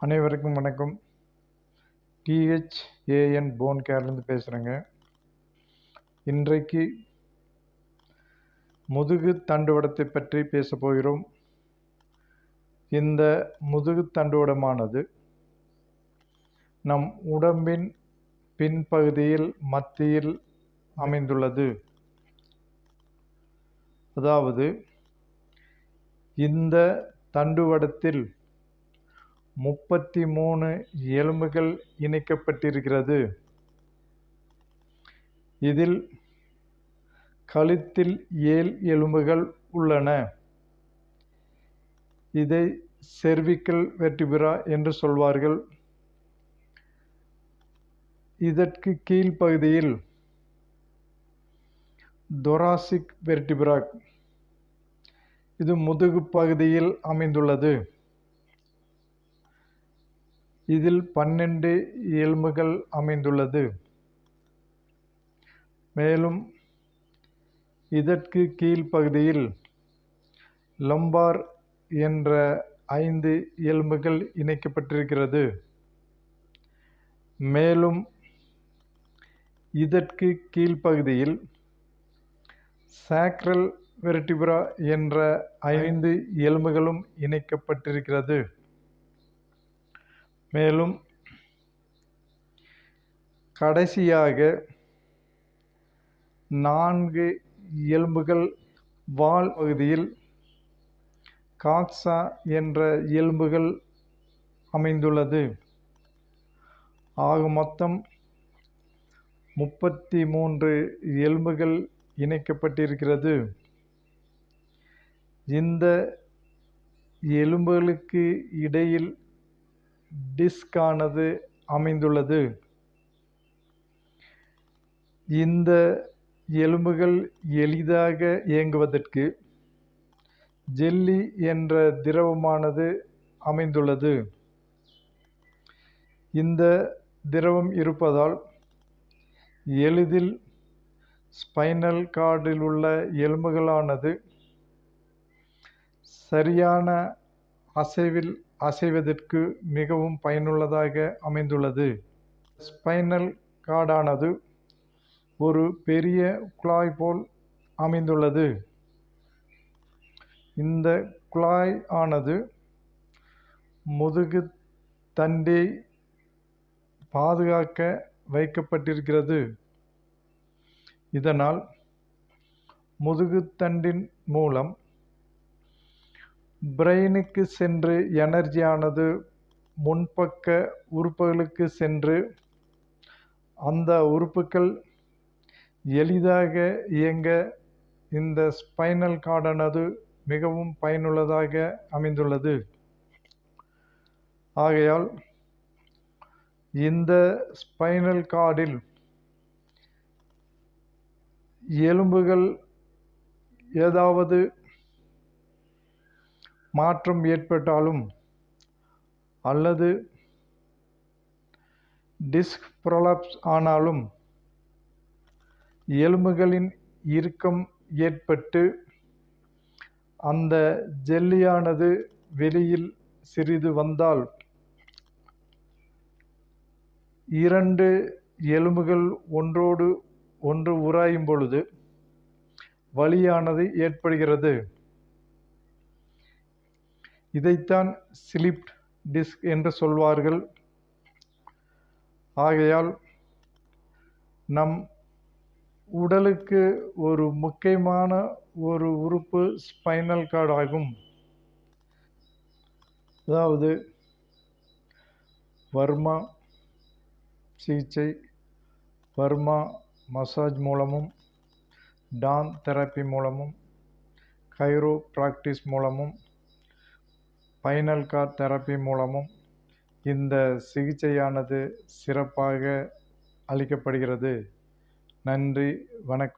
அனைவருக்கும் வணக்கம். THAN phone கேர்லேருந்து பேசுகிறேங்க. இன்றைக்கு முதுகு தண்டுவடத்தை பற்றி பேச போகிறோம். இந்த முதுகு தண்டுவடமானது நம் உடம்பின் பின்பகுதியில் மத்தியில் அமைந்துள்ளது. அதாவது இந்த தண்டுவடத்தில் 33 எலும்புகள் இணைக்கப்பட்டிருக்கிறது. இதில் கழுத்தில் 7 எலும்புகள் உள்ளன. இதை செர்விக்கல் வெர்டிபிரா என்று சொல்வார்கள். இதற்கு கீழ்ப்பகுதியில் தொராசிக் வெர்டிபிரா, இது முதுகு பகுதியில் அமைந்துள்ளது. இதில் 12 எலும்புகள் அமைந்துள்ளது. மேலும் இதற்கு கீழ்ப்பகுதியில் லம்பார் என்ற 5 எலும்புகள் இணைக்கப்பட்டிருக்கிறது. மேலும் இதற்கு கீழ்ப்பகுதியில் சாக்ரல் வெர்டிபிரா என்ற 5 எலும்புகளும் இணைக்கப்பட்டிருக்கிறது. மேலும் கடைசியாக 4 எலும்புகள் வால் பகுதியில் காக்ஸா என்ற எலும்புகள் அமைந்துள்ளது. ஆக மொத்தம் 33 எலும்புகள் இணைக்கப்பட்டிருக்கிறது. இந்த எலும்புகளுக்கு இடையில் டிஸ்கானது அமைந்துள்ளது. இந்த எலும்புகள் எளிதாக இயங்குவதற்கு ஜெல்லி என்ற திரவமானது அமைந்துள்ளது. இந்த திரவம் இருப்பதால் எளிதில் ஸ்பைனல் கார்டில் உள்ள எலும்புகளானது சரியான அசைவில் அசைவதற்கு மிகவும் பயனுள்ளதாக அமைந்துள்ளது. ஸ்பைனல் கார்டானது ஒரு பெரிய குழாய் போல் அமைந்துள்ளது. இந்த குழாய் ஆனது முதுகு தண்டை பாதுகாக்க வைக்கப்பட்டிருக்கிறது. இதனால் முதுகு தண்டின் மூலம் பிரெயினுக்கு சென்று எனர்ஜியானது முன்பக்க உறுப்புகளுக்கு சென்று அந்த உறுப்புகள் எளிதாக இயங்க இந்த ஸ்பைனல் கார்டானது மிகவும் பயனுள்ளதாக அமைந்துள்ளது. ஆகையால் இந்த ஸ்பைனல் கார்டில் எலும்புகள் ஏதாவது மாற்றம் ஏற்பட்டாலும் அல்லது டிஸ்க் ப்ரொலாப்ஸ் ஆனாலும் எலும்புகளின் இறுக்கம் ஏற்பட்டு அந்த ஜெல்லியானது வெளியில் சிறிது வந்தால் 2 எலும்புகள் ஒன்றோடு ஒன்று உராயும் பொழுது வலியானது ஏற்படுகிறது. இதைத்தான் ஸ்லிப்ட் டிஸ்க் என்று சொல்வார்கள். ஆகையால் நம் உடலுக்கு ஒரு முக்கியமான ஒரு உறுப்பு ஸ்பைனல் கார்டு ஆகும். அதாவது வர்மா சிகிச்சை, வர்மா மசாஜ் மூலமும், டான் தெரப்பி மூலமும், கைரோ பிராக்டிஸ் மூலமும், ஸ்பைனல் கார்ட் தெரப்பி மூலமும் இந்த சிகிச்சையானது சிறப்பாக அளிக்கப்படுகிறது. நன்றி, வணக்கம்.